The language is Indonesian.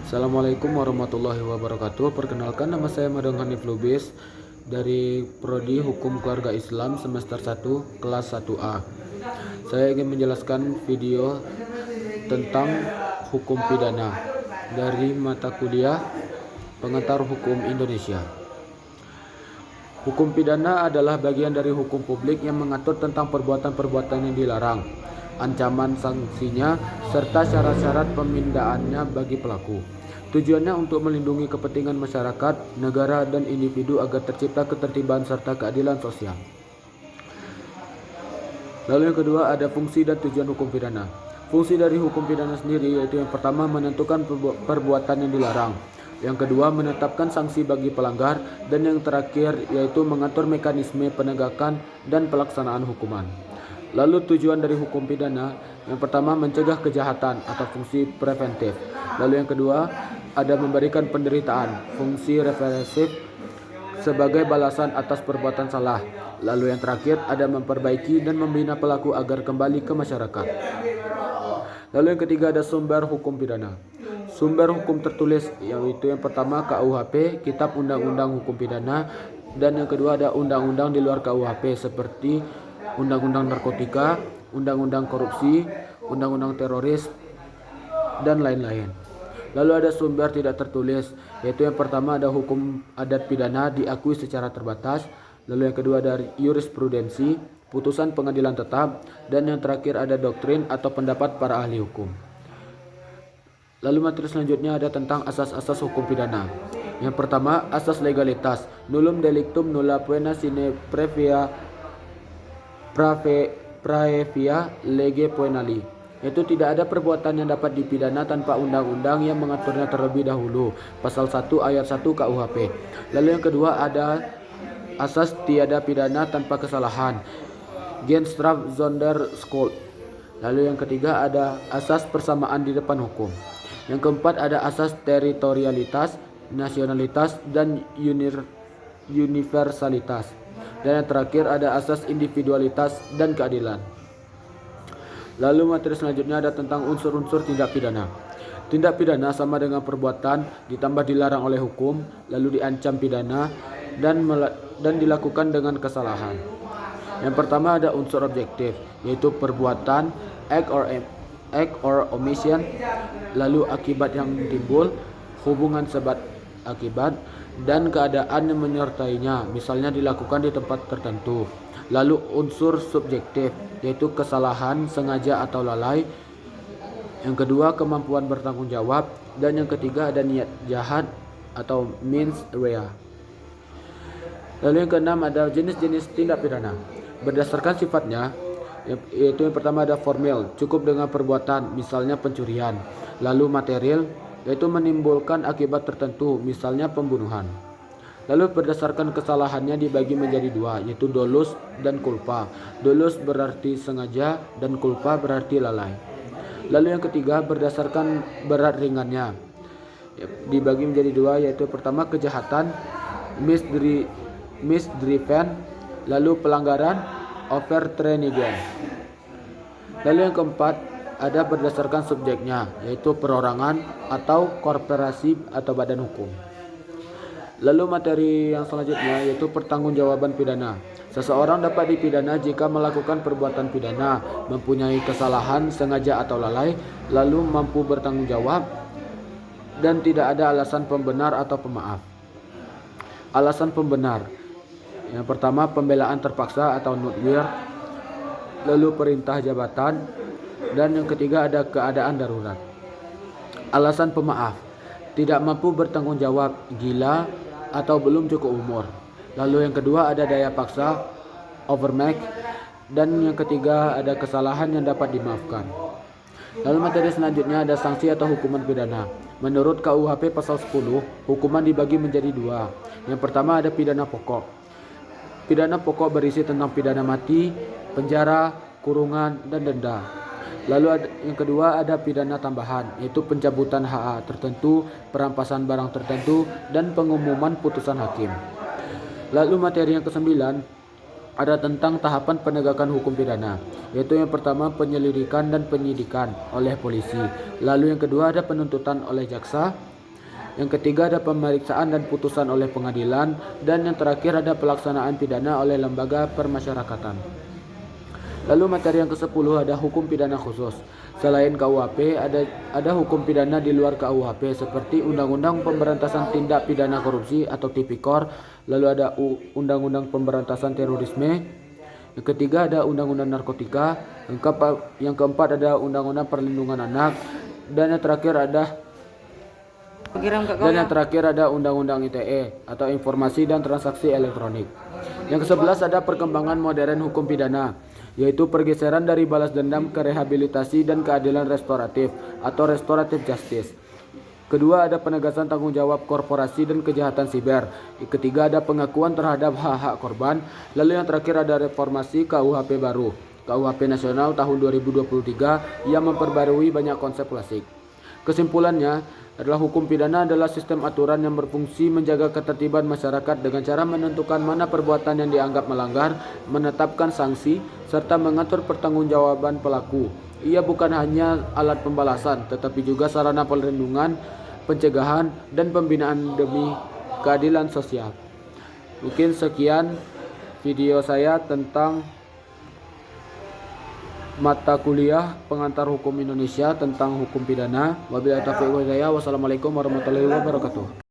Assalamualaikum warahmatullahi wabarakatuh. Perkenalkan, nama saya Madong Hanif Lubis dari Prodi Hukum Keluarga Islam semester 1 kelas 1A. Saya ingin menjelaskan video tentang hukum pidana dari mata kuliah Pengantar Hukum Indonesia. Hukum pidana adalah bagian dari hukum publik yang mengatur tentang perbuatan-perbuatan yang dilarang, ancaman sanksinya, serta syarat-syarat pemindaannya bagi pelaku. Tujuannya untuk melindungi kepentingan masyarakat, negara, dan individu agar tercipta ketertiban serta keadilan sosial. Lalu yang kedua, ada fungsi dan tujuan hukum pidana. Fungsi dari hukum pidana sendiri yaitu yang pertama menentukan perbuatan yang dilarang, yang kedua menetapkan sanksi bagi pelanggar, dan yang terakhir yaitu mengatur mekanisme penegakan dan pelaksanaan hukuman. Lalu tujuan dari hukum pidana, yang pertama mencegah kejahatan atau fungsi preventif. Lalu yang kedua ada memberikan penderitaan, fungsi represif sebagai balasan atas perbuatan salah. Lalu yang terakhir ada memperbaiki dan membina pelaku agar kembali ke masyarakat. Lalu yang ketiga ada sumber hukum pidana. Sumber hukum tertulis yaitu yang pertama KUHP, Kitab Undang-Undang Hukum Pidana, dan yang kedua ada undang-undang di luar KUHP seperti Undang-Undang Narkotika, Undang-Undang Korupsi, Undang-Undang Teroris, dan lain-lain. Lalu ada sumber tidak tertulis yaitu yang pertama ada hukum adat pidana diakui secara terbatas, lalu yang kedua ada jurisprudensi, putusan pengadilan tetap, dan yang terakhir ada doktrin atau pendapat para ahli hukum. Lalu materi selanjutnya ada tentang asas-asas hukum pidana. Yang pertama, asas legalitas, nullum delictum nulla poena sine praevia lege poenali, yaitu tidak ada perbuatan yang dapat dipidana tanpa undang-undang yang mengaturnya terlebih dahulu, pasal 1 ayat 1 KUHP. Lalu yang kedua ada asas tiada pidana tanpa kesalahan, Genstraf Sonder Skuld. Lalu yang ketiga ada asas persamaan di depan hukum. Yang keempat ada asas teritorialitas, nasionalitas, dan universalitas. Dan yang terakhir ada asas individualitas dan keadilan. Lalu materi selanjutnya ada tentang unsur-unsur tindak pidana. Tindak pidana sama dengan perbuatan ditambah dilarang oleh hukum, lalu diancam pidana, dan dilakukan dengan kesalahan. Yang pertama ada unsur objektif, yaitu perbuatan, act or omission, lalu akibat yang timbul, hubungan sebab akibat, dan keadaan yang menyertainya, misalnya dilakukan di tempat tertentu. Lalu unsur subjektif, yaitu kesalahan, sengaja atau lalai. Yang kedua kemampuan bertanggung jawab, dan yang ketiga ada niat jahat atau mens rea. Lalu yang keenam ada jenis-jenis tindak pidana. Berdasarkan sifatnya, yaitu yang pertama ada formil, cukup dengan perbuatan, misalnya pencurian. Lalu material, yaitu menimbulkan akibat tertentu, misalnya pembunuhan. Lalu berdasarkan kesalahannya dibagi menjadi dua, yaitu dolus dan culpa. Dolus berarti sengaja dan culpa berarti lalai. Lalu yang ketiga berdasarkan berat ringannya, dibagi menjadi dua, yaitu pertama kejahatan, misdriven, lalu pelanggaran, overtredingen. Lalu yang keempat ada berdasarkan subjeknya, yaitu perorangan atau korporasi atau badan hukum. Lalu materi yang selanjutnya yaitu pertanggungjawaban pidana. Seseorang dapat dipidana jika melakukan perbuatan pidana, mempunyai kesalahan sengaja atau lalai, lalu mampu bertanggung jawab, dan tidak ada alasan pembenar atau pemaaf. Alasan pembenar, yang pertama pembelaan terpaksa atau nutwir, lalu perintah jabatan, dan yang ketiga ada keadaan darurat. Alasan pemaaf, tidak mampu bertanggung jawab, gila, atau belum cukup umur. Lalu yang kedua ada daya paksa, overmatch, dan yang ketiga ada kesalahan yang dapat dimaafkan. Lalu materi selanjutnya ada sanksi atau hukuman pidana. Menurut KUHP pasal 10, hukuman dibagi menjadi dua. Yang pertama ada pidana pokok. Pidana pokok berisi tentang pidana mati, penjara, kurungan, dan denda. Lalu yang kedua ada pidana tambahan, yaitu pencabutan hak tertentu, perampasan barang tertentu, dan pengumuman putusan hakim. Lalu materi yang kesembilan ada tentang tahapan penegakan hukum pidana, yaitu yang pertama penyelidikan dan penyidikan oleh polisi. Lalu yang kedua ada penuntutan oleh jaksa, Yang ketiga ada pemeriksaan dan putusan oleh pengadilan, dan yang terakhir ada pelaksanaan pidana oleh lembaga permasyarakatan. Lalu materi yang ke-10 ada hukum pidana khusus. Selain KUHP, ada hukum pidana di luar KUHP seperti Undang-Undang Pemberantasan Tindak Pidana Korupsi atau Tipikor, lalu ada Undang-Undang Pemberantasan Terorisme. Yang ketiga ada Undang-Undang Narkotika. Yang keempat ada Undang-Undang Perlindungan Anak, dan yang terakhir ada Undang-Undang ITE atau Informasi dan Transaksi Elektronik. Yang ke-11 ada perkembangan modern hukum pidana, yaitu pergeseran dari balas dendam ke rehabilitasi dan keadilan restoratif atau restoratif justice. Kedua ada penegasan tanggung jawab korporasi dan kejahatan siber. Yang ketiga ada pengakuan terhadap hak-hak korban. Lalu yang terakhir ada reformasi KUHP baru, KUHP nasional tahun 2023 yang memperbarui banyak konsep klasik. Kesimpulannya adalah hukum pidana adalah sistem aturan yang berfungsi menjaga ketertiban masyarakat dengan cara menentukan mana perbuatan yang dianggap melanggar, menetapkan sanksi, serta mengatur pertanggungjawaban pelaku. Ia bukan hanya alat pembalasan, tetapi juga sarana perlindungan, pencegahan, dan pembinaan demi keadilan sosial. Mungkin sekian video saya tentang mata kuliah pengantar hukum Indonesia tentang hukum pidana. Wabillahi taufiq wal hidayah. Wassalamualaikum warahmatullahi wabarakatuh.